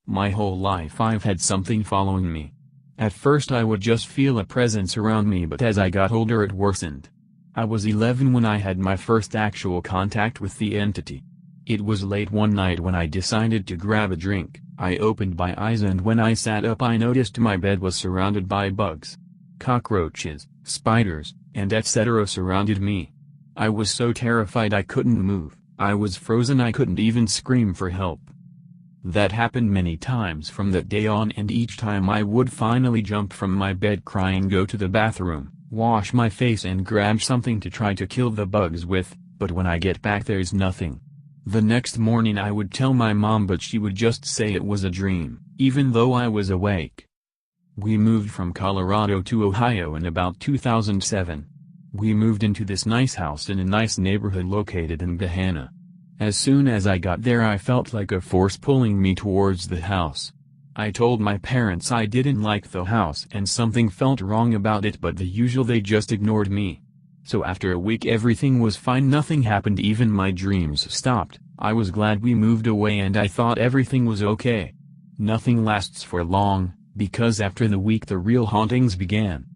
My whole life I've had something following me. At first I would just feel a presence around me, but as I got older it worsened. I was 11 when I had my first actual contact with the entity. It was late one night when I decided to grab a drink. I opened my eyes and when I sat up I noticed my bed was surrounded by bugs. Cockroaches, spiders, and etc. surrounded me. I was so terrified I couldn't move. I was frozen. I couldn't even scream for help. That happened many times from that day on, and each time I would finally jump from my bed crying, go to the bathroom, wash my face and grab something to try to kill the bugs with, but when I get back there's nothing. The next morning I would tell my mom, but she would just say it was a dream, even though I was awake. We moved from Colorado to Ohio in about 2007. We moved into this nice house in a nice neighborhood located in Gahanna. As soon as I got there I felt like a force pulling me towards the house. I told my parents I didn't like the house and something felt wrong about it, but the usual, they just ignored me. So after a week everything was fine, nothing happened, even my dreams stopped. I was glad we moved away and I thought everything was okay. Nothing lasts for long, because after the week the real hauntings began.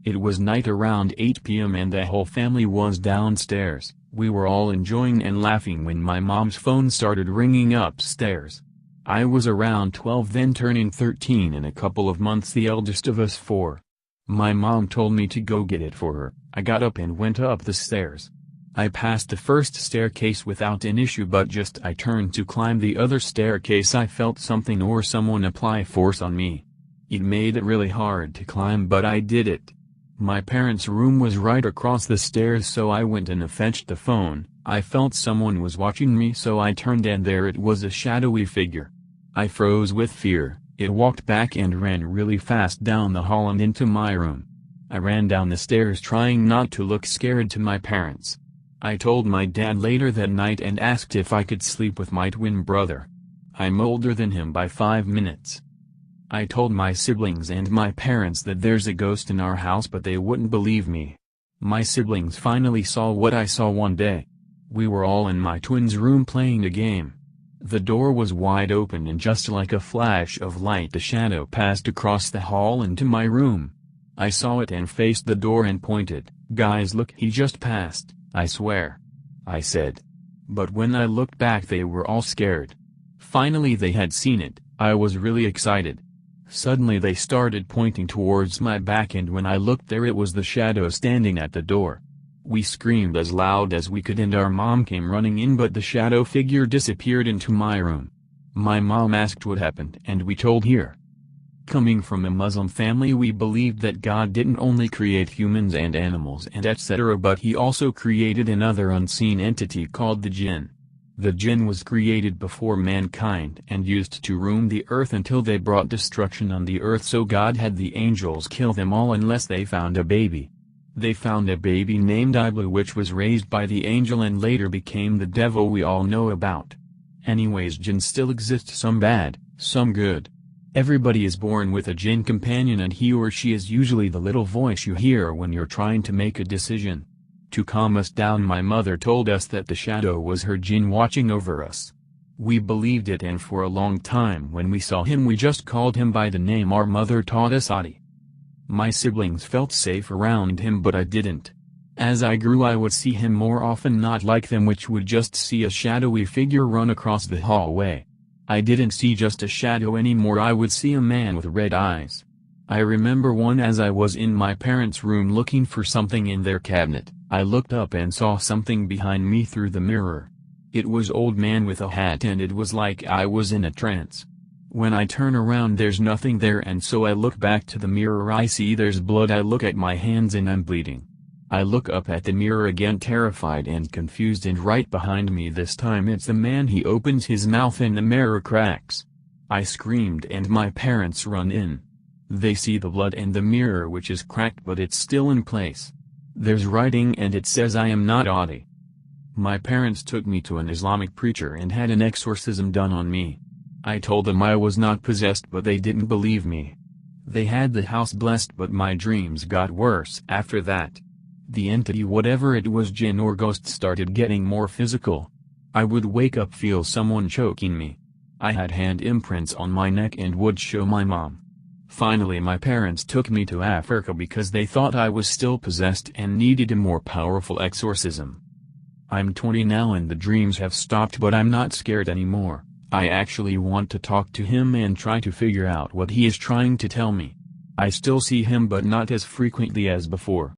It was night around 8 p.m. and the whole family was downstairs. We were all enjoying and laughing when my mom's phone started ringing upstairs. I was around 12 then, turning 13 in a couple of months, the eldest of us four. My mom told me to go get it for her. I got up and went up the stairs. I passed the first staircase without an issue, but just I turned to climb the other staircase I felt something or someone apply force on me. It made it really hard to climb, but I did it. My parents' room was right across the stairs, so I went and fetched the phone. I felt someone was watching me, so I turned and there it was, a shadowy figure. I froze with fear. It walked back and ran really fast down the hall and into my room. I ran down the stairs trying not to look scared to my parents. I told my dad later that night and asked if I could sleep with my twin brother. I'm older than him by 5 minutes. I told my siblings and my parents that there's a ghost in our house, but they wouldn't believe me. My siblings finally saw what I saw one day. We were all in my twin's room playing a game. The door was wide open and just like a flash of light the shadow passed across the hall into my room. I saw it and faced the door and pointed. "Guys, look, he just passed, I swear," I said. But when I looked back they were all scared. Finally they had seen it. I was really excited. Suddenly they started pointing towards my back, and when I looked there it was the shadow standing at the door. We screamed as loud as we could and our mom came running in, but the shadow figure disappeared into my room. My mom asked what happened and we told her. Coming from a Muslim family, we believed that God didn't only create humans and animals and etc., but he also created another unseen entity called the jinn. The jinn was created before mankind and used to roam the earth until they brought destruction on the earth, so God had the angels kill them all unless they found a baby. They found a baby named Ibla, which was raised by the angel and later became the devil we all know about. Anyways, jinn still exist, some bad, some good. Everybody is born with a jinn companion and he or she is usually the little voice you hear when you're trying to make a decision. To calm us down, my mother told us that the shadow was her jinn watching over us. We believed it, and for a long time when we saw him we just called him by the name our mother taught us, Adi. My siblings felt safe around him, but I didn't. As I grew I would see him more often, not like them which would just see a shadowy figure run across the hallway. I didn't see just a shadow anymore, I would see a man with red eyes. I remember one as I was in my parents' room looking for something in their cabinet. I looked up and saw something behind me through the mirror. It was old man with a hat and it was like I was in a trance. When I turn around there's nothing there, and so I look back to the mirror. I see there's blood. I look at my hands and I'm bleeding. I look up at the mirror again, terrified and confused, and right behind me this time it's the man. He opens his mouth and the mirror cracks. I screamed and my parents run in. They see the blood and the mirror which is cracked, but it's still in place. There's writing and it says I am not Adi. My parents took me to an Islamic preacher and had an exorcism done on me. I told them I was not possessed, but they didn't believe me. They had the house blessed, but my dreams got worse after that. The entity, whatever it was, jinn or ghost, started getting more physical. I would wake up, feel someone choking me. I had hand imprints on my neck and would show my mom. Finally my parents took me to Africa because they thought I was still possessed and needed a more powerful exorcism. I'm 20 now and the dreams have stopped, but I'm not scared anymore. I actually want to talk to him and try to figure out what he is trying to tell me. I still see him but not as frequently as before.